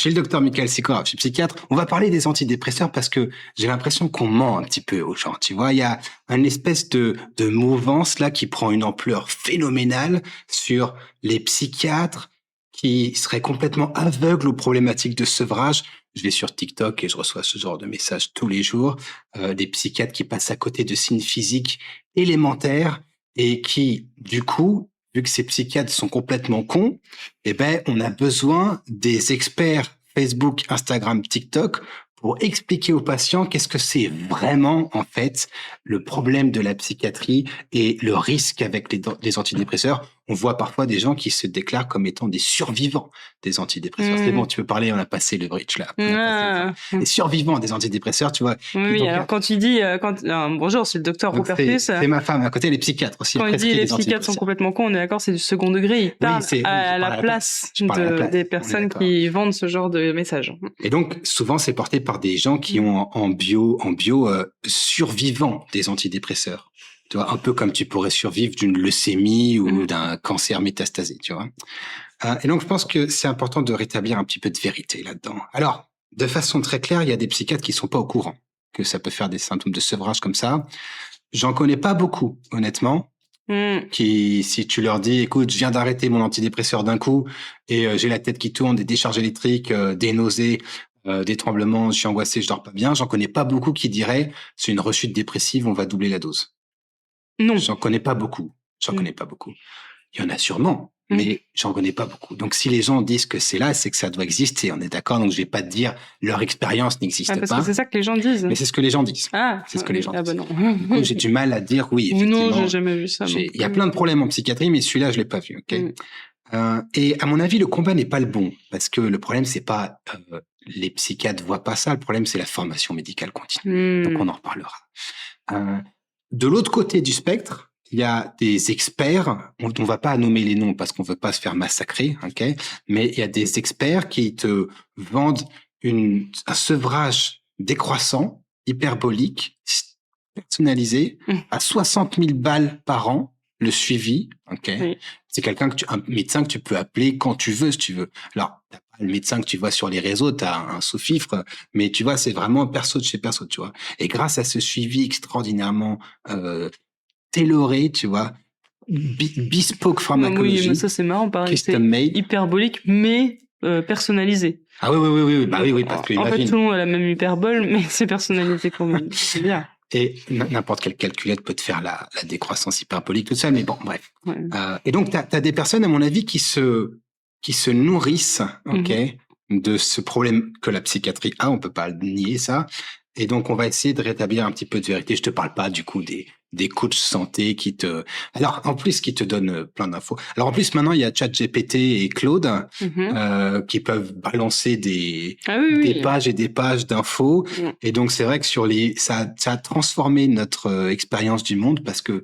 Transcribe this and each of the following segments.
suis le docteur Michael Sikora, je suis psychiatre. On va parler des antidépresseurs parce que j'ai l'impression qu'on ment un petit peu aux gens. Tu vois, il y a une espèce de mouvance là qui prend une ampleur phénoménale sur les psychiatres qui seraient complètement aveugles aux problématiques de sevrage. Je vais sur TikTok et je reçois ce genre de messages tous les jours. Des psychiatres qui passent à côté de signes physiques élémentaires et qui, du coup, vu que ces psychiatres sont complètement cons, eh ben, on a besoin des experts Facebook, Instagram, TikTok pour expliquer aux patients qu'est-ce que c'est vraiment, en fait, le problème de la psychiatrie et le risque avec les antidépresseurs. On voit parfois des gens qui se déclarent comme étant des survivants des antidépresseurs. C'est bon, tu peux parler, on a passé le bridge là. Les survivants des antidépresseurs, tu vois. Oui, donc, alors quand tu dis... bonjour, c'est le docteur Rupertus. C'est ma femme, à côté les psychiatres aussi. Quand il dit les psychiatres sont complètement cons, on est d'accord, c'est du second degré. Il parle à la place des personnes qui vendent ce genre de messages. Et donc, souvent, c'est porté par des gens qui ont en bio survivants des antidépresseurs. Tu vois, un peu comme tu pourrais survivre d'une leucémie ou d'un cancer métastasé, tu vois. Et donc, je pense que c'est important de rétablir un petit peu de vérité là-dedans. Alors, de façon très claire, il y a des psychiatres qui sont pas au courant que ça peut faire des symptômes de sevrage comme ça. J'en connais pas beaucoup, honnêtement. Qui, si tu leur dis, écoute, je viens d'arrêter mon antidépresseur d'un coup et j'ai la tête qui tourne, des décharges électriques, des nausées, des tremblements, je suis angoissé, je dors pas bien. J'en connais pas beaucoup qui diraient, c'est une rechute dépressive, on va doubler la dose. Non. J'en connais pas beaucoup. connais pas beaucoup. Il y en a sûrement, mais j'en connais pas beaucoup. Donc, si les gens disent que c'est là, c'est que ça doit exister. On est d'accord. Donc, je vais pas te dire leur expérience n'existe pas. Parce que c'est ça que les gens disent. Mais c'est ce que les gens disent. C'est ce que les gens disent. Bah non. Du coup, j'ai du mal à dire oui. Effectivement. Non, j'ai jamais vu ça. Il y a plein de problèmes en psychiatrie, mais celui-là, je l'ai pas vu. Ok. Et à mon avis, le combat n'est pas le bon, parce que le problème, c'est pas les psychiatres voient pas ça. Le problème, c'est la formation médicale continue. Donc, on en reparlera. De l'autre côté du spectre, il y a des experts, on va pas nommer les noms parce qu'on veut pas se faire massacrer, ok? Mais il y a des experts qui te vendent un sevrage décroissant, hyperbolique, personnalisé, à 60 000 balles par an, le suivi, ok? Oui. C'est un médecin que tu peux appeler quand tu veux, si tu veux. Alors, t'as pas le médecin que tu vois sur les réseaux, t'as un sous-fifre, mais tu vois, c'est vraiment perso de chez perso, tu vois. Et grâce à ce suivi extraordinairement tailoré, tu vois, bespoke pharmacologie. Oui, mais ça c'est marrant, pareil, c'est hyperbolique, mais personnalisé. Ah oui, bah oui, parce que en fait, tout le monde a la même hyperbole, mais c'est personnalisé quand même. C'est bien. Et n'importe quelle calculette peut te faire la décroissance hyperbolique toute seule, mais bon, bref. Ouais. Et donc, t'as des personnes, à mon avis, qui se nourrissent, ok, de ce problème que la psychiatrie a, on peut pas nier ça. Et donc, on va essayer de rétablir un petit peu de vérité. Je te parle pas, du coup, des coachs santé qui te donnent plein d'infos. Alors, en plus, maintenant, il y a ChatGPT et Claude, qui peuvent balancer des pages et des pages d'infos. Et donc, c'est vrai que ça a transformé notre expérience du monde parce que,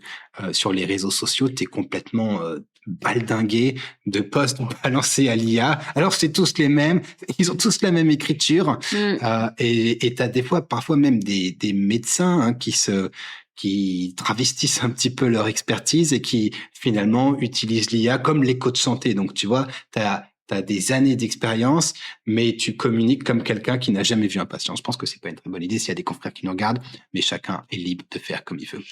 sur les réseaux sociaux, t'es complètement, baldingué de posts balancés à l'IA. Alors c'est tous les mêmes, ils ont tous la même écriture, et t'as parfois même des médecins qui travestissent un petit peu leur expertise et qui finalement utilisent l'IA comme les coachs santé. Donc tu vois, t'as des années d'expérience, mais tu communiques comme quelqu'un qui n'a jamais vu un patient. Je pense que c'est pas une très bonne idée s'il y a des confrères qui nous regardent, mais chacun est libre de faire comme il veut.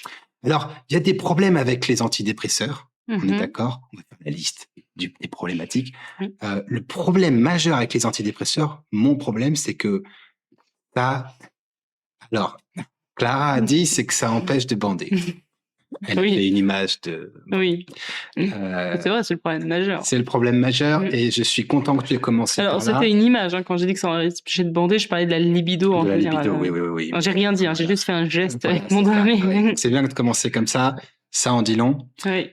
Alors, il y a des problèmes avec les antidépresseurs. On est d'accord? On va faire la liste des problématiques. Le problème majeur avec les antidépresseurs, mon problème, c'est que alors, Clara a dit, c'est que ça empêche de bander. Elle a fait une image de... Oui. C'est vrai, c'est le problème majeur. C'est le problème majeur, et je suis content que tu aies commencé par là. Alors, c'était une image, quand j'ai dit que ça empêchait de bander, je parlais de la libido en général. De la libido, oui. Non, j'ai rien dit, j'ai juste fait un geste avec mon doigt. C'est bien de commencer comme ça. Ça en dit long. Oui.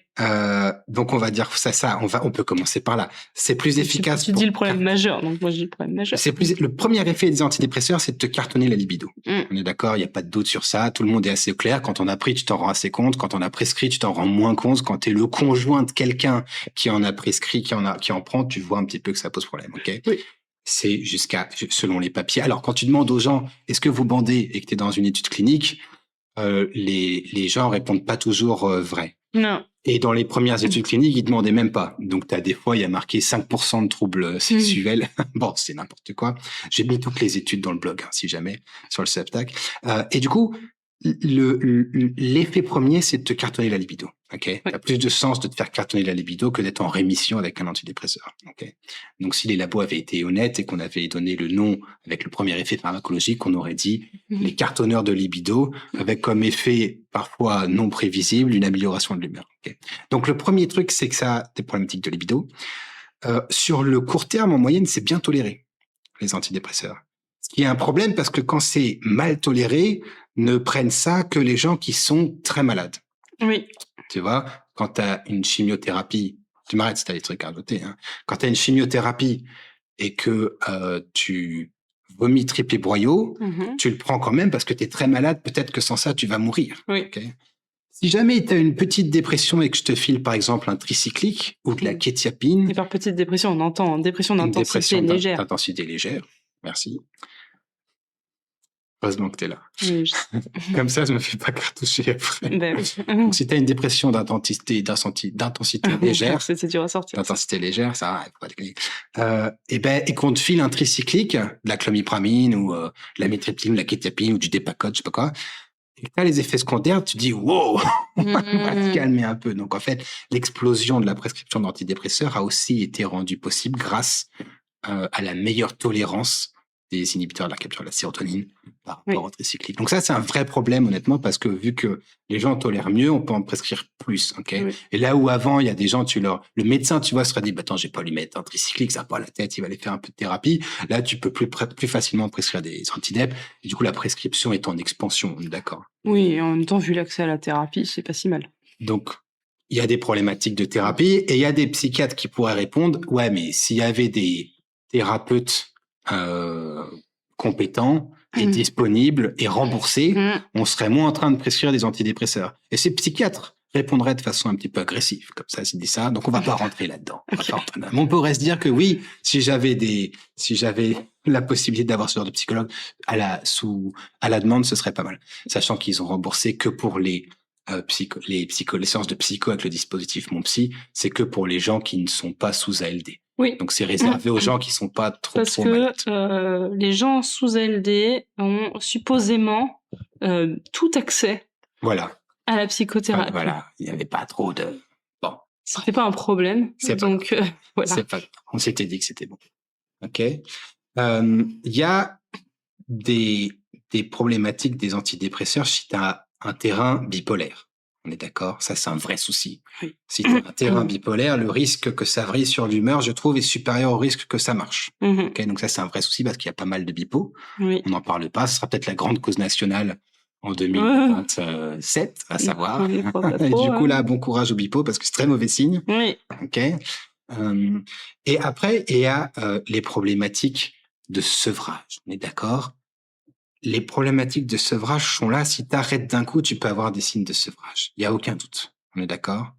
Donc on va dire ça. On peut commencer par là. C'est plus efficace. Tu dis le problème majeur, donc moi je dis le problème majeur. Le premier effet des antidépresseurs, c'est de te cartonner la libido. On est d'accord, il y a pas de doute sur ça. Tout le monde est assez clair. Quand on a pris, tu t'en rends assez compte. Quand on a prescrit, tu t'en rends moins compte. Quand t'es le conjoint de quelqu'un qui en a prescrit, qui en prend, tu vois un petit peu que ça pose problème. Ok. Oui. C'est selon les papiers. Alors quand tu demandes aux gens, est-ce que vous bandez et que t'es dans une étude clinique, les gens répondent pas toujours vrai. Non. Et dans les premières études cliniques, ils demandaient même pas. Donc, des fois, il y a marqué 5% de troubles sexuels. Bon, c'est n'importe quoi. J'ai mis toutes les études dans le blog, si jamais, sur le Substack. Et du coup, l'effet premier, c'est de te cartonner la libido. Okay. Ça a plus de sens de te faire cartonner la libido que d'être en rémission avec un antidépresseur. Okay. Donc, si les labos avaient été honnêtes et qu'on avait donné le nom avec le premier effet pharmacologique, on aurait dit les cartonneurs de libido avec comme effet parfois non prévisible une amélioration de l'humeur. Okay. Donc, le premier truc, c'est que ça a des problématiques de libido. Sur le court terme, en moyenne, c'est bien toléré, les antidépresseurs. Ce qui est un problème parce que quand c'est mal toléré, ne prennent ça que les gens qui sont très malades. Oui. Tu vois, quand tu as une chimiothérapie, tu m'arrêtes si tu as des trucs à noter, hein. Quand tu as une chimiothérapie et que tu vomis triple broyat, tu le prends quand même parce que tu es très malade, peut-être que sans ça, tu vas mourir. Oui. Okay. Si jamais tu as une petite dépression et que je te file, par exemple, un tricyclique ou de la kétiapine... Et par petite dépression, on entend dépression d'intensité légère. D'intensité légère, merci. Heureusement que tu es là. Oui, Comme ça, je me fais pas cartoucher après. Donc, si tu as une dépression d'intensité légère, c'est dur à sortir. D'intensité légère, ça faut pas déconner. Et qu'on te file un tricyclique, de la clomipramine ou de la métryptyline, de la kétiapine ou du Depakote, je sais pas quoi, et que tu as les effets secondaires, tu dis wow, on va se calmer un peu. Donc en fait, l'explosion de la prescription d'antidépresseurs a aussi été rendue possible grâce à la meilleure tolérance des inhibiteurs de la capture de la sérotonine par rapport au tricyclique. Donc ça, c'est un vrai problème, honnêtement, parce que vu que les gens tolèrent mieux, on peut en prescrire plus. Okay. Oui. Et là où avant, il y a des gens, le médecin, tu vois, serait dit, attends, j'ai pas lui mettre un tricyclique, ça n'a pas la tête, il va aller faire un peu de thérapie. Là, tu peux plus facilement prescrire des antidép. Et du coup, la prescription est en expansion, on est d'accord. Oui, et en même temps, vu l'accès à la thérapie, c'est pas si mal. Donc, il y a des problématiques de thérapie et il y a des psychiatres qui pourraient répondre, ouais, mais s'il y avait des thérapeutes compétents et disponibles et remboursés, on serait moins en train de prescrire des antidépresseurs. Et ces psychiatres répondraient de façon un petit peu agressive, comme ça, c'est dit ça. Donc, on va pas rentrer là-dedans. On pourrait se dire que oui, si j'avais la possibilité d'avoir ce genre de psychologue à la demande, ce serait pas mal. Sachant qu'ils ont remboursé que pour les séances de psycho avec le dispositif Mon Psy, c'est que pour les gens qui ne sont pas sous ALD. Oui. Donc, c'est réservé aux gens qui sont pas trop malades. Parce que les gens sous ALD ont supposément tout accès à la psychothérapie. Voilà, il n'y avait pas trop de... Bon. C'était pas un problème. Donc, voilà. On s'était dit que c'était bon. OK. Il y a des problématiques des antidépresseurs si tu as un terrain bipolaire. On est d'accord? Ça, c'est un vrai souci. Oui. Si tu as un terrain bipolaire, le risque que ça vrille sur l'humeur, je trouve, est supérieur au risque que ça marche. Okay, donc ça, c'est un vrai souci parce qu'il y a pas mal de bipos. Oui. On n'en parle pas. Ce sera peut-être la grande cause nationale en 2027, à savoir. Et du coup, là, bon courage aux bipos parce que c'est très mauvais signe. Oui. Okay. Et après, il y a les problématiques de sevrage. On est d'accord? Les problématiques de sevrage sont là. Si tu arrêtes d'un coup, tu peux avoir des signes de sevrage. Il n'y a aucun doute. On est d'accord?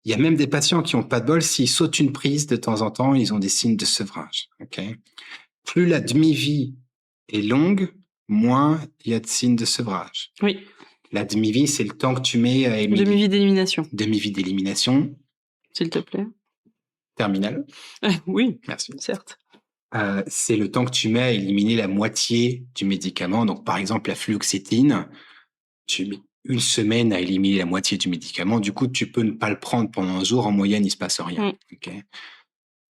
Il y a même des patients qui n'ont pas de bol. S'ils sautent une prise de temps en temps, ils ont des signes de sevrage. Okay. Plus la demi-vie est longue, moins il y a de signes de sevrage. Oui. La demi-vie, c'est le temps que tu mets à éliminer. Demi-vie d'élimination. Demi-vie d'élimination. S'il te plaît. Terminal. Oui. Merci. Certes. C'est le temps que tu mets à éliminer la moitié du médicament. Donc, par exemple, la fluoxétine, tu mets une semaine à éliminer la moitié du médicament. Du coup, tu peux ne pas le prendre pendant un jour. En moyenne, il se passe rien. Okay.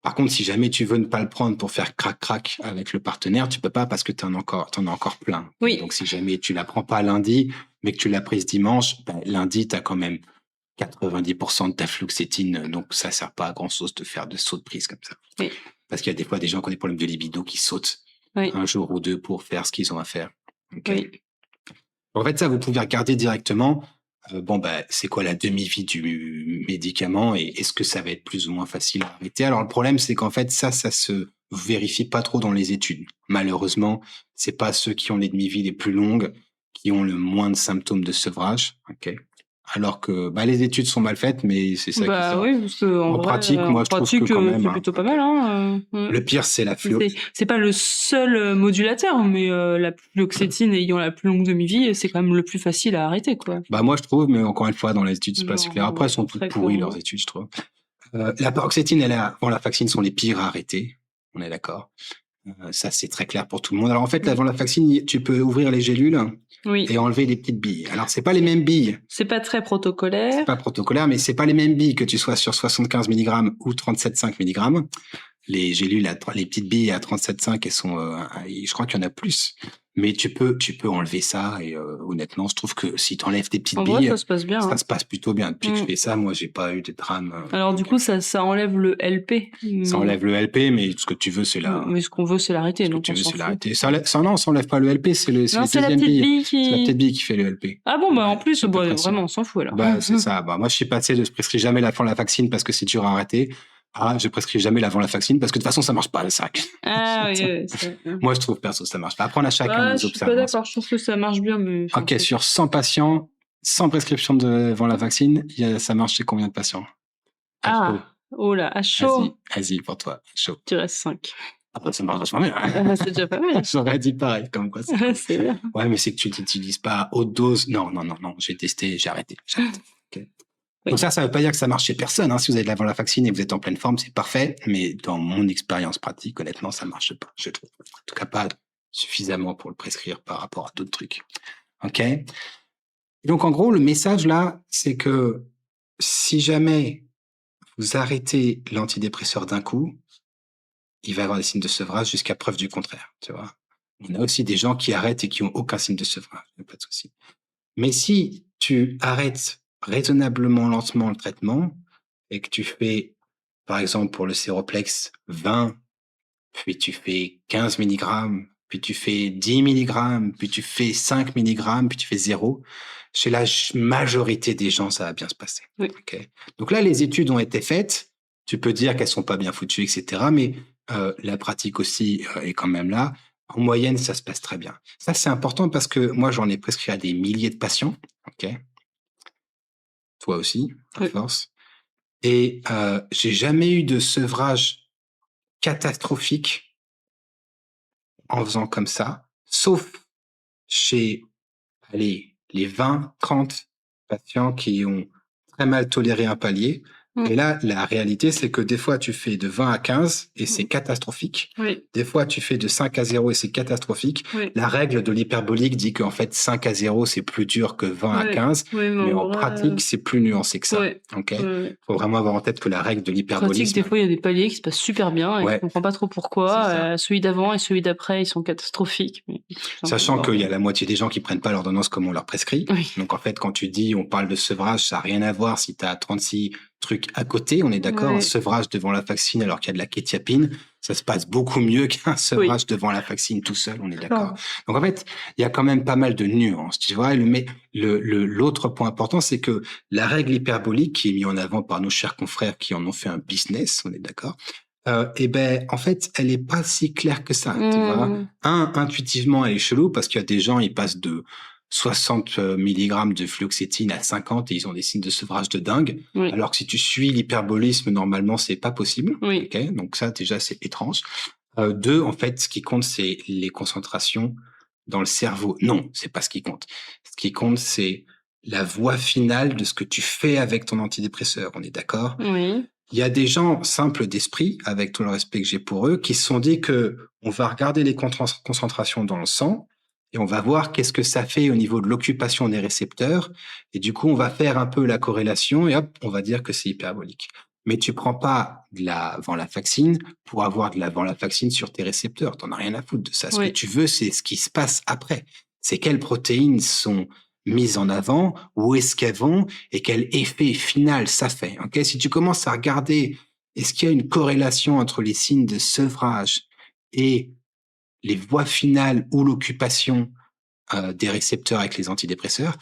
Par contre, si jamais tu veux ne pas le prendre pour faire crac-crac avec le partenaire, tu peux pas parce que t'en as encore plein. Oui. Donc, si jamais tu la prends pas lundi, mais que tu l'as prise dimanche, lundi, tu as quand même 90% de ta fluoxétine. Donc, ça sert pas à grand-chose de faire de sauts de prise comme ça. Oui. Parce qu'il y a des fois des gens qui ont des problèmes de libido qui sautent un jour ou deux pour faire ce qu'ils ont à faire. Okay. Oui. En fait, ça, vous pouvez regarder directement. C'est quoi la demi-vie du médicament et est-ce que ça va être plus ou moins facile à arrêter? Alors, le problème, c'est qu'en fait, ça se vérifie pas trop dans les études. Malheureusement, c'est pas ceux qui ont les demi-vies les plus longues qui ont le moins de symptômes de sevrage. Okay. alors que les études sont mal faites, mais c'est ça qui sort. Oui, parce que en pratique, moi je trouve que quand même, c'est plutôt pas mal. Hein. Le pire, c'est la c'est pas le seul modulateur, mais la fluoxétine ayant la plus longue demi-vie, c'est quand même le plus facile à arrêter, quoi. Moi je trouve, mais encore une fois, dans les études, c'est pas si clair. Après, elles sont toutes pourries, leurs études, je trouve. La paroxétine et la venlafaxine sont les pires à arrêter. On est d'accord. Ça, c'est très clair pour tout le monde. Alors, en fait, la venlafaxine, tu peux ouvrir les gélules et enlever les petites billes. Alors, c'est pas les mêmes billes. C'est pas très protocolaire. C'est pas protocolaire, mais c'est pas les mêmes billes que tu sois sur 75 mg ou 37,5 mg. Les gélules, les petites billes à 37,5, elles sont, je crois qu'il y en a plus. Mais tu peux enlever ça et honnêtement, je trouve que si tu enlèves tes petites billes, vrai, ça se passe bien. Ça se passe plutôt bien. Depuis que je fais ça, moi, j'ai pas eu de drame. Alors du coup, ça enlève le LP. Ça enlève le LP, mais ce que tu veux, c'est Mais ce qu'on veut, c'est l'arrêter. Ce que tu veux, c'est l'arrêter. Non, ça enlève pas le LP, c'est les deuxième bille. C'est la petite bille qui fait le LP. Ah bon, en plus, vraiment, on s'en fout alors. C'est ça. Moi, je suis passé de je prescris jamais la venlafaxine parce que c'est dur à arrêter. Je prescris jamais la venlafaxine parce que de toute façon, ça marche pas, le sac. Ah oui. Moi, je trouve perso, ça marche pas. Après, on a chacun nos observations. Je suis pas d'accord, je trouve que ça marche bien, mais. Ok, sur 100 patients, sans prescription de venlafaxine, ça marche chez combien de patients? Oh là, à chaud. Vas-y, pour toi, chaud. Tu restes 5. Après, ça marche vachement bien. C'est déjà pas mal. J'aurais dit pareil, comme quoi. C'est bien. Ouais, mais c'est que tu l'utilises pas à haute dose. Non, j'ai testé, j'ai arrêté. Okay. Oui. Donc ça veut pas dire que ça marche chez personne. Hein. Si vous avez de la venlafaxine et que vous êtes en pleine forme, c'est parfait. Mais dans mon expérience pratique, honnêtement, ça marche pas, je trouve. En tout cas, pas suffisamment pour le prescrire par rapport à d'autres trucs. Ok. Donc, en gros, le message là, c'est que si jamais vous arrêtez l'antidépresseur d'un coup, il va y avoir des signes de sevrage jusqu'à preuve du contraire, tu vois. On a aussi des gens qui arrêtent et qui ont aucun signe de sevrage, il n'y a pas de souci. Mais si tu arrêtes raisonnablement lentement le traitement et que tu fais, par exemple, pour le séroplex, 20, puis tu fais 15 mg, puis tu fais 10 mg, puis tu fais 5 mg, puis tu fais 0, chez la majorité des gens, ça va bien se passer. Oui. Okay. Donc là, les études ont été faites. Tu peux dire qu'elles sont pas bien foutues, etc. Mais la pratique aussi est quand même là. En moyenne, ça se passe très bien. Ça, c'est important parce que moi, j'en ai prescrit à des milliers de patients. Ok. Toi aussi, à force. Et j'ai jamais eu de sevrage catastrophique en faisant comme ça, sauf chez les 20, 30 patients qui ont très mal toléré un palier. Et là, la réalité, c'est que des fois, tu fais de 20 à 15 et c'est catastrophique. Oui. Des fois, tu fais de 5 à 0 et c'est catastrophique. Oui. La règle de l'hyperbolique dit qu'en fait, 5 à 0, c'est plus dur que 20 à 15. Mais en pratique, c'est plus nuancé que ça. Faut vraiment avoir en tête que la règle de l'hyperbolique... En pratique, des fois, il y a des paliers qui se passent super bien et je comprends pas trop pourquoi. Celui d'avant et celui d'après, ils sont catastrophiques. Mais... Sachant qu'il y a la moitié des gens qui prennent pas l'ordonnance comme on leur prescrit. Oui. Donc, en fait, quand tu dis, on parle de sevrage, ça n'a rien à voir si tu as 36 trucs à côté, on est d'accord, un sevrage devant la vaccine alors qu'il y a de la kétiapine, ça se passe beaucoup mieux qu'un sevrage devant la vaccine tout seul, on est d'accord. Donc en fait, il y a quand même pas mal de nuances, tu vois. Mais l'autre point important, c'est que la règle hyperbolique qui est mise en avant par nos chers confrères qui en ont fait un business, on est d'accord. En fait, elle est pas si claire que ça, tu vois. Intuitivement, elle est chelou parce qu'il y a des gens, ils passent de 60 mg de fluoxétine à 50 et ils ont des signes de sevrage de dingue. Oui. Alors que si tu suis l'hyperbolisme, normalement, c'est pas possible. Oui. Okay, donc ça, déjà, c'est étrange. 2, en fait, ce qui compte, c'est les concentrations dans le cerveau. Non, c'est pas ce qui compte. Ce qui compte, c'est la voie finale de ce que tu fais avec ton antidépresseur. On est d'accord? Oui. Il y a des gens simples d'esprit, avec tout le respect que j'ai pour eux, qui se sont dit que on va regarder les concentrations dans le sang et on va voir qu'est-ce que ça fait au niveau de l'occupation des récepteurs. Et du coup, on va faire un peu la corrélation et hop, on va dire que c'est hyperbolique. Mais tu prends pas de la venlafaxine pour avoir de la venlafaxine sur tes récepteurs. T'en as rien à foutre de ça. Ce que tu veux, c'est ce qui se passe après. C'est quelles protéines sont mises en avant, où est-ce qu'elles vont et quel effet final ça fait. Okay? Si tu commences à regarder, est-ce qu'il y a une corrélation entre les signes de sevrage et les voies finales ou l'occupation des récepteurs avec les antidépresseurs,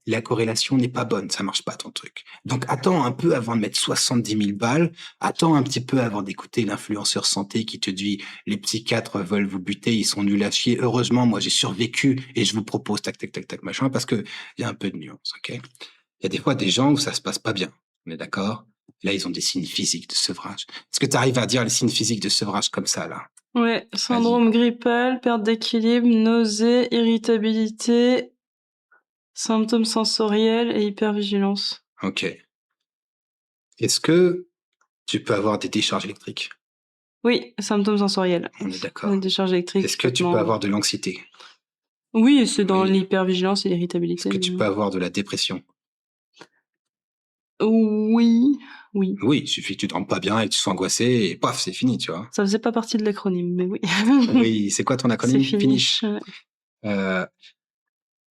la corrélation n'est pas bonne, ça marche pas ton truc. Donc attends un peu avant de mettre 70 000 balles, attends un petit peu avant d'écouter l'influenceur santé qui te dit les psychiatres veulent vous buter, ils sont nuls à chier. Heureusement, moi j'ai survécu et je vous propose tac tac tac tac machin parce que il y a un peu de nuance, ok. il y a des fois des gens où ça se passe pas bien. On est d'accord? Là, ils ont des signes physiques de sevrage. Est-ce que tu arrives à dire les signes physiques de sevrage comme ça, là? Ouais, syndrome grippal, perte d'équilibre, nausée, irritabilité, symptômes sensoriels et hypervigilance. Ok. Est-ce que tu peux avoir des décharges électriques? Oui, symptômes sensoriels. On est d'accord. Des décharges électriques. Est-ce que tu peux avoir de l'anxiété? Oui, c'est dans l'hypervigilance et l'irritabilité. Est-ce que tu peux avoir de la dépression? Oui. Oui, il suffit que tu te rendes pas bien et que tu sois angoissé et paf, c'est fini, tu vois. Ça faisait pas partie de l'acronyme, mais oui. Oui, c'est quoi ton acronyme? C'est Finish.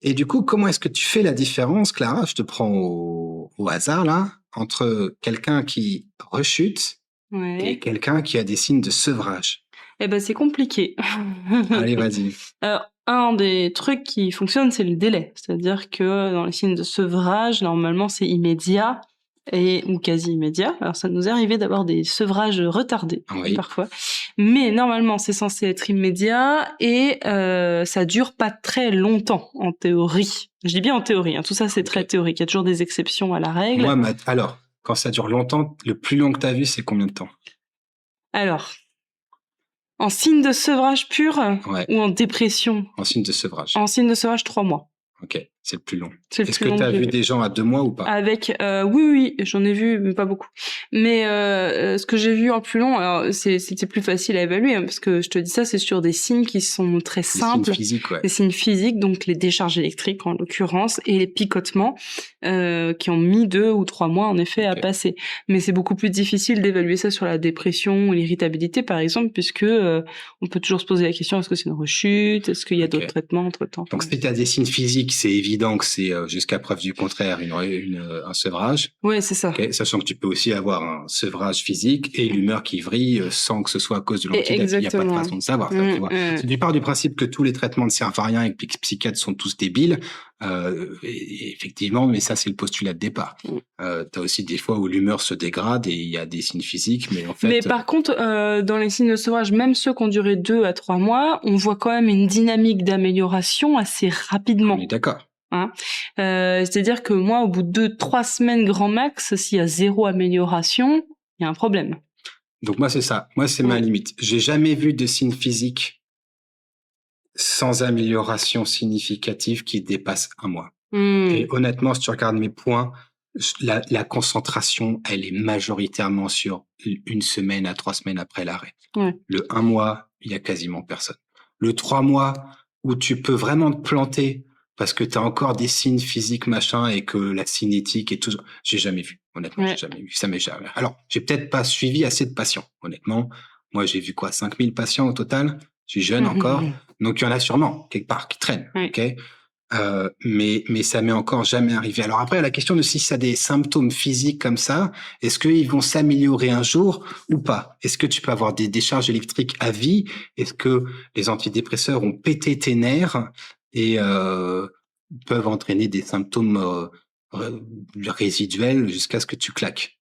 Et du coup, comment est-ce que tu fais la différence, Clara? Je te prends au hasard, là, entre quelqu'un qui rechute et quelqu'un qui a des signes de sevrage. Eh ben, c'est compliqué. Allez, vas-y. Alors, un des trucs qui fonctionne, c'est le délai. C'est-à-dire que dans les signes de sevrage, normalement, c'est immédiat ou quasi immédiat. Alors, ça nous est arrivé d'avoir des sevrages retardés parfois. Mais normalement, c'est censé être immédiat et ça dure pas très longtemps, en théorie. Je dis bien en théorie, hein. Tout ça, c'est très théorique. Il y a toujours des exceptions à la règle. Moi, alors, quand ça dure longtemps, le plus long que tu as vu, c'est combien de temps? Alors, en signe de sevrage pur ou en dépression? En signe de sevrage. En signe de sevrage, 3 mois. Ok, c'est le plus long. Est-ce que tu as vu des gens à 2 mois ou pas? Oui, j'en ai vu, mais pas beaucoup. Mais ce que j'ai vu en plus long, alors c'était plus facile à évaluer, hein, parce que je te dis ça, c'est sur des signes qui sont très simples. Des signes physiques, Des signes physiques, donc les décharges électriques en l'occurrence, et les picotements qui ont mis 2 ou 3 mois en effet à passer. Mais c'est beaucoup plus difficile d'évaluer ça sur la dépression ou l'irritabilité, par exemple, puisque on peut toujours se poser la question, est-ce que c'est une rechute? Est-ce qu'il y a d'autres traitements entre-temps? Donc, si tu as des signes physiques, c'est évident que c'est jusqu'à preuve du contraire un sevrage. Ouais, c'est ça. Sachant que tu peux aussi avoir un sevrage physique et l'humeur qui vrille sans que ce soit à cause de l'antidépresseur. Il n'y a pas de façon de savoir. Ça, tu vois. Si tu pars du principe que tous les traitements ne servent à rien et que les psychiatres sont tous débiles, effectivement, mais ça, c'est le postulat de départ. Tu as aussi des fois où l'humeur se dégrade et il y a des signes physiques, mais en fait... Mais par contre, dans les signes de sevrage, même ceux qui ont duré 2 à 3 mois, on voit quand même une dynamique d'amélioration assez rapidement. On est d'accord. Hein, c'est-à-dire que moi, au bout de 2-3 semaines grand max, s'il y a 0 amélioration, il y a un problème. Donc moi, c'est ça. Moi, c'est ma limite. J'ai jamais vu de signes physiques sans amélioration significative qui dépasse 1 mois. Et honnêtement, si tu regardes mes points, la concentration, elle est majoritairement sur 1 semaine à 3 semaines après l'arrêt. Le 1 mois, il y a quasiment personne. Le 3 mois, où tu peux vraiment te planter parce que tu as encore des signes physiques, machin, et que la cinétique et tout, j'ai jamais vu. Honnêtement, j'ai jamais vu. Ça m'est jamais. Alors, j'ai peut-être pas suivi assez de patients, honnêtement. Moi, j'ai vu 5000 patients au total. Je suis jeune encore. Donc, il y en a sûrement, quelque part, qui traînent. Ok. Mais ça m'est encore jamais arrivé. Alors après, la question de si ça a des symptômes physiques comme ça, est-ce qu'ils vont s'améliorer un jour ou pas? Est-ce que tu peux avoir des décharges électriques à vie? Est-ce que les antidépresseurs ont pété tes nerfs et peuvent entraîner des symptômes résiduels jusqu'à ce que tu claques?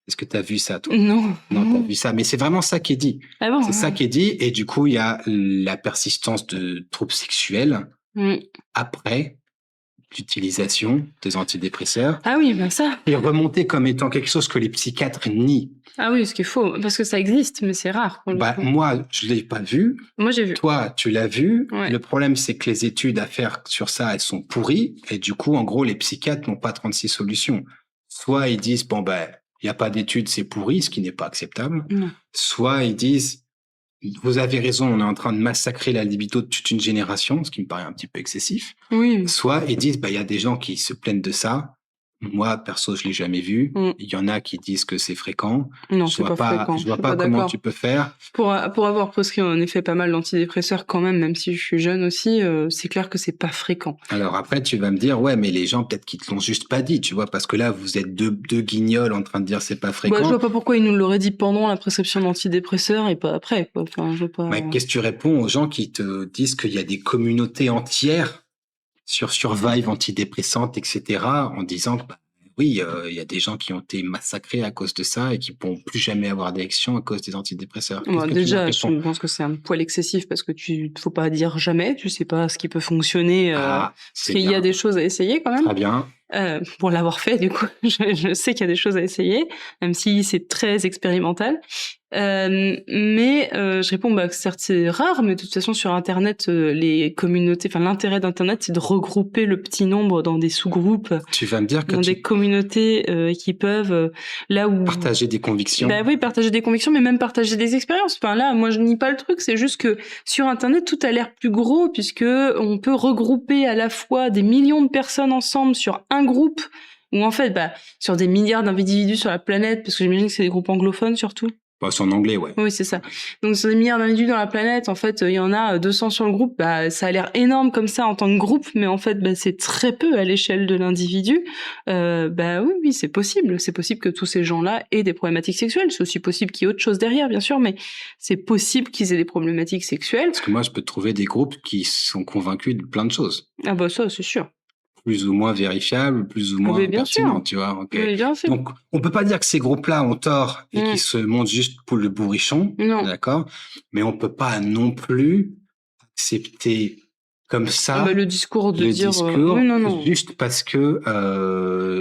Est-ce que tu as vu ça, toi? Non. Non, tu as vu ça. Mais c'est vraiment ça qui est dit. Ah bon, c'est ça qui est dit. Et du coup, il y a la persistance de troubles sexuels après l'utilisation des antidépresseurs. Ah oui, ben ça. Et remonté comme étant quelque chose que les psychiatres nient. Ah oui, ce qu'il faut, parce que ça existe, mais c'est rare. Moi, je l'ai pas vu. Moi, j'ai vu. Toi, tu l'as vu. Le problème, c'est que les études à faire sur ça, elles sont pourries. Et du coup, en gros, les psychiatres n'ont pas 36 solutions. Soit ils disent, il n'y a pas d'études, c'est pourri, ce qui n'est pas acceptable. Soit ils disent, vous avez raison, on est en train de massacrer la libido de toute une génération, ce qui me paraît un petit peu excessif. Soit ils disent, il y a des gens qui se plaignent de ça. Moi, perso, je l'ai jamais vu. Il y en a qui disent que c'est fréquent. Non, c'est pas fréquent. Je vois pas comment tu peux faire. Pour avoir prescrit en effet pas mal d'antidépresseurs quand même si je suis jeune aussi, c'est clair que c'est pas fréquent. Alors après, tu vas me dire, ouais, mais les gens, peut-être qu'ils te l'ont juste pas dit, tu vois, parce que là, vous êtes deux guignols en train de dire c'est pas fréquent. Je vois pas pourquoi ils nous l'auraient dit pendant la prescription d'antidépresseurs et pas après, quoi. Enfin, je vois pas. Qu'est-ce que tu réponds aux gens qui te disent qu'il y a des communautés entières sur Survive antidépressante, etc., en disant que oui, il y a des gens qui ont été massacrés à cause de ça et qui ne pourront plus jamais avoir d'érection à cause des antidépresseurs. Déjà, je pense que c'est un poil excessif parce que faut pas dire jamais, tu sais pas ce qui peut fonctionner. Parce qu'il y a des choses à essayer quand même. Très bien. pour l'avoir fait, du coup, je sais qu'il y a des choses à essayer, même si c'est très expérimental. Mais je réponds que certes c'est rare, mais de toute façon sur Internet, les communautés, enfin l'intérêt d'Internet, c'est de regrouper le petit nombre dans des sous-groupes, Tu vas me dire que dans des communautés qui peuvent là où partager des convictions. Bah oui, partager des convictions, mais même partager des expériences. Enfin là, moi je nie pas le truc, c'est juste que sur Internet tout a l'air plus gros puisque on peut regrouper à la fois des millions de personnes ensemble sur un groupe. Ou en fait, sur des milliards d'individus sur la planète, parce que j'imagine que c'est des groupes anglophones surtout. C'est en anglais, ouais. Oui, c'est ça. Donc, sur des milliards d'individus dans la planète, en fait, il y en a 200 sur le groupe. Ça a l'air énorme comme ça en tant que groupe, mais en fait, c'est très peu à l'échelle de l'individu. Oui, c'est possible. C'est possible que tous ces gens-là aient des problématiques sexuelles. C'est aussi possible qu'il y ait autre chose derrière, bien sûr, mais c'est possible qu'ils aient des problématiques sexuelles. Parce que moi, je peux trouver des groupes qui sont convaincus de plein de choses. Ah ça, c'est sûr. Plus ou moins vérifiable, plus ou moins pertinent, tu vois. Okay. Oui, bien sûr. Donc, on peut pas dire que ces groupes-là ont tort et qu'ils se montrent juste pour le bourrichon, d'accord. Mais on peut pas non plus accepter comme ça le discours de dire non. Juste parce que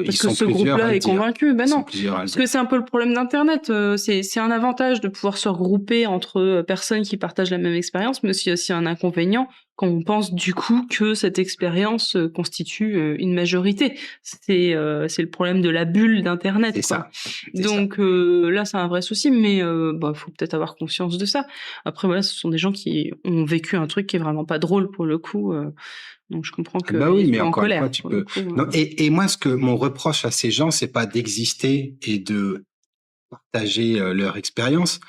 parce que ce groupe-là est convaincu. Non, parce que c'est un peu le problème d'Internet. C'est un avantage de pouvoir se regrouper entre personnes qui partagent la même expérience, mais aussi un inconvénient quand on pense du coup que cette expérience constitue une majorité. C'est le problème de la bulle d'Internet. C'est ça. Donc là, c'est un vrai souci, mais faut peut-être avoir conscience de ça. Après, voilà, ce sont des gens qui ont vécu un truc qui est vraiment pas drôle pour le coup. Donc je comprends que mais encore une fois, tu peux. Non, et moi, mon reproche à ces gens, c'est pas d'exister et de partager leur expérience.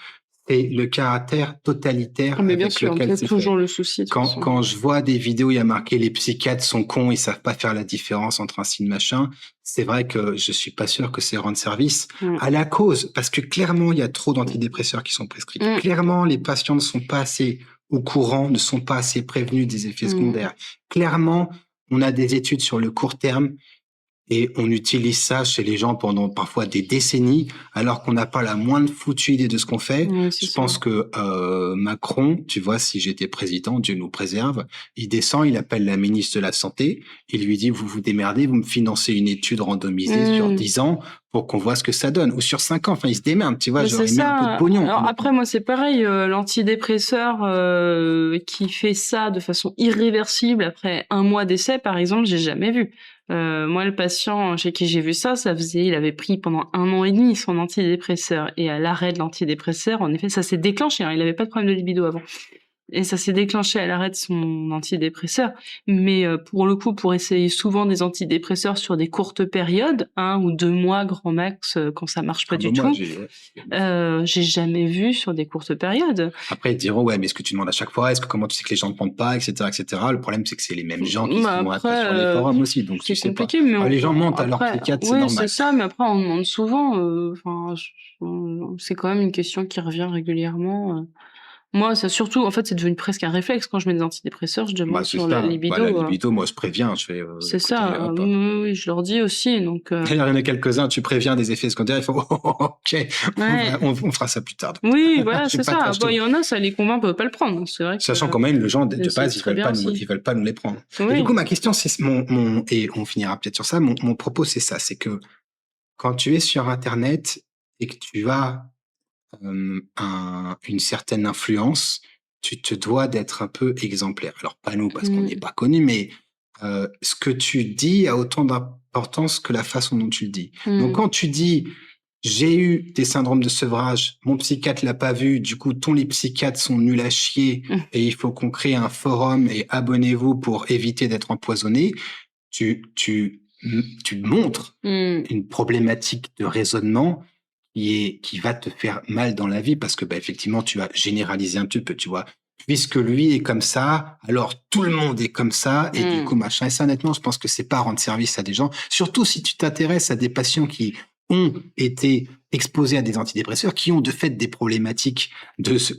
C'est le caractère totalitaire mais bien sûr, c'est toujours le souci. Quand je vois des vidéos, il y a marqué les psychiatres sont cons, ils savent pas faire la différence entre un signe machin. C'est vrai que je suis pas sûr que c'est rendre service à la cause, parce que clairement il y a trop d'antidépresseurs qui sont prescrits. Clairement, les patients ne sont pas assez au courant, ne sont pas assez prévenus des effets secondaires. Clairement, on a des études sur le court terme. Et on utilise ça chez les gens pendant parfois des décennies, alors qu'on n'a pas la moindre foutue idée de ce qu'on fait. Je pense que Macron, tu vois, si j'étais président, Dieu nous préserve, il descend, il appelle la ministre de la Santé, il lui dit, vous vous démerdez, vous me financez une étude randomisée sur 10 ans pour qu'on voit ce que ça donne, ou sur 5 ans, enfin, il se démerde, tu vois, genre, il met un peu de pognon. Alors après, moi, c'est pareil, l'antidépresseur qui fait ça de façon irréversible après 1 mois d'essai, par exemple, j'ai jamais vu. Moi, le patient chez qui j'ai vu ça, il avait pris pendant 1 an et demi son antidépresseur. Et à l'arrêt de l'antidépresseur, en effet, ça s'est déclenché. Il n'avait pas de problème de libido avant. Et ça s'est déclenché à l'arrêt de son antidépresseur. Mais pour le coup, pour essayer souvent des antidépresseurs sur des courtes périodes, 1 ou 2 mois grand max, quand ça marche pas du tout, j'ai jamais vu sur des courtes périodes. Après, ils diront, ouais, mais est-ce que tu demandes à chaque fois? Comment tu sais que les gens ne prennent pas, etc., etc. Le problème, c'est que c'est les mêmes gens qui sont après sur les forums aussi. Donc, c'est compliqué, pas. Mais les gens mentent à leur psychiatre, c'est normal. Oui, c'est ça, mais après, on demande souvent. C'est quand même une question qui revient régulièrement. Moi, ça surtout, en fait, c'est devenu presque un réflexe. Quand je mets des antidépresseurs, je demande sur la libido. La libido, moi, je préviens. Je fais. C'est ça. Oui, je leur dis aussi. Donc. Il y en a quelques-uns. Tu préviens des effets secondaires. Il faut. Ok. Ouais. On fera ça plus tard. Oui, voilà, c'est ça. Il y en a, ça les convainc, on peut pas le prendre. C'est vrai. Sachant quand même, les gens de base, ils veulent pas nous les prendre. Oui. Et du coup, ma question, c'est et on finira peut-être sur ça. Mon propos, c'est ça, c'est que quand tu es sur Internet et que tu as une certaine influence, tu te dois d'être un peu exemplaire. Alors, pas nous, parce qu'on n'est pas connus, mais ce que tu dis a autant d'importance que la façon dont tu le dis. Donc, quand tu dis « j'ai eu des syndromes de sevrage, mon psychiatre l'a pas vu, du coup, tous les psychiatres sont nuls à chier et il faut qu'on crée un forum et abonnez-vous pour éviter d'être empoisonné », tu montres une problématique de raisonnement qui va te faire mal dans la vie parce que effectivement tu vas généraliser un petit peu, tu vois, puisque lui est comme ça, alors tout le monde est comme ça et du coup machin. Et ça, honnêtement, je pense que c'est pas rendre service à des gens, surtout si tu t'intéresses à des patients qui ont été exposés à des antidépresseurs, qui ont de fait des problématiques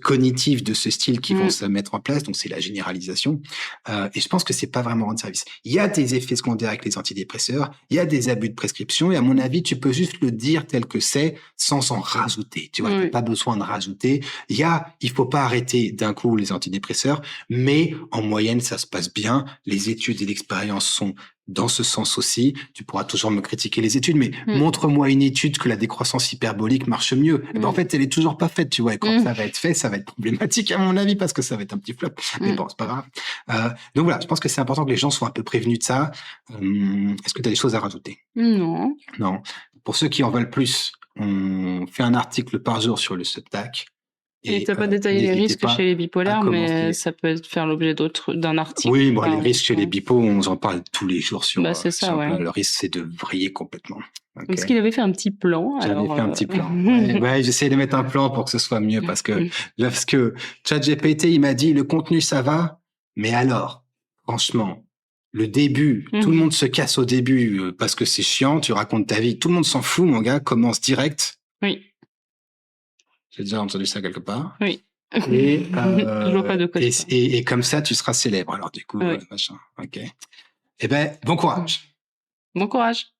cognitives de ce style qui vont se mettre en place. Donc, c'est la généralisation. Et je pense que c'est pas vraiment rendre service. Il y a des effets secondaires avec les antidépresseurs. Il y a des abus de prescription. Et à mon avis, tu peux juste le dire tel que c'est sans en rajouter. Tu vois, t'as pas besoin de rajouter. Il faut pas arrêter d'un coup les antidépresseurs, mais en moyenne, ça se passe bien. Les études et l'expérience sont dans ce sens aussi. Tu pourras toujours me critiquer les études, mais montre-moi une étude que la décroissance hyperbolique marche mieux. Et ben, en fait, elle est toujours pas faite, tu vois. Et quand ça va être fait, ça va être problématique à mon avis parce que ça va être un petit flop. Mais bon, c'est pas grave. Donc voilà, je pense que c'est important que les gens soient un peu prévenus de ça. Est-ce que tu as des choses à rajouter? Non. Non. Pour ceux qui en veulent plus, on fait un article par jour sur le Substack. Et t'as pas détaillé les risques chez les bipolaires, mais ça peut faire l'objet d'un article. Oui, bon, les risques chez les bipos, on en parle tous les jours sur. C'est ça, ouais. Le risque, c'est de vriller complètement. Okay. Parce qu'il avait fait un petit plan. J'avais fait un petit plan. Ouais, j'essayais de mettre un plan pour que ce soit mieux parce que ChatGPT, il m'a dit le contenu ça va, mais alors, franchement, le début, tout le monde se casse au début parce que c'est chiant. Tu racontes ta vie, tout le monde s'en fout, mon gars. Commence direct. Oui. J'ai déjà entendu ça quelque part. Oui. Et, je vois pas de quoi et comme ça, tu seras célèbre. Alors du coup, machin. Ok. Eh ben, bon courage. Bon courage.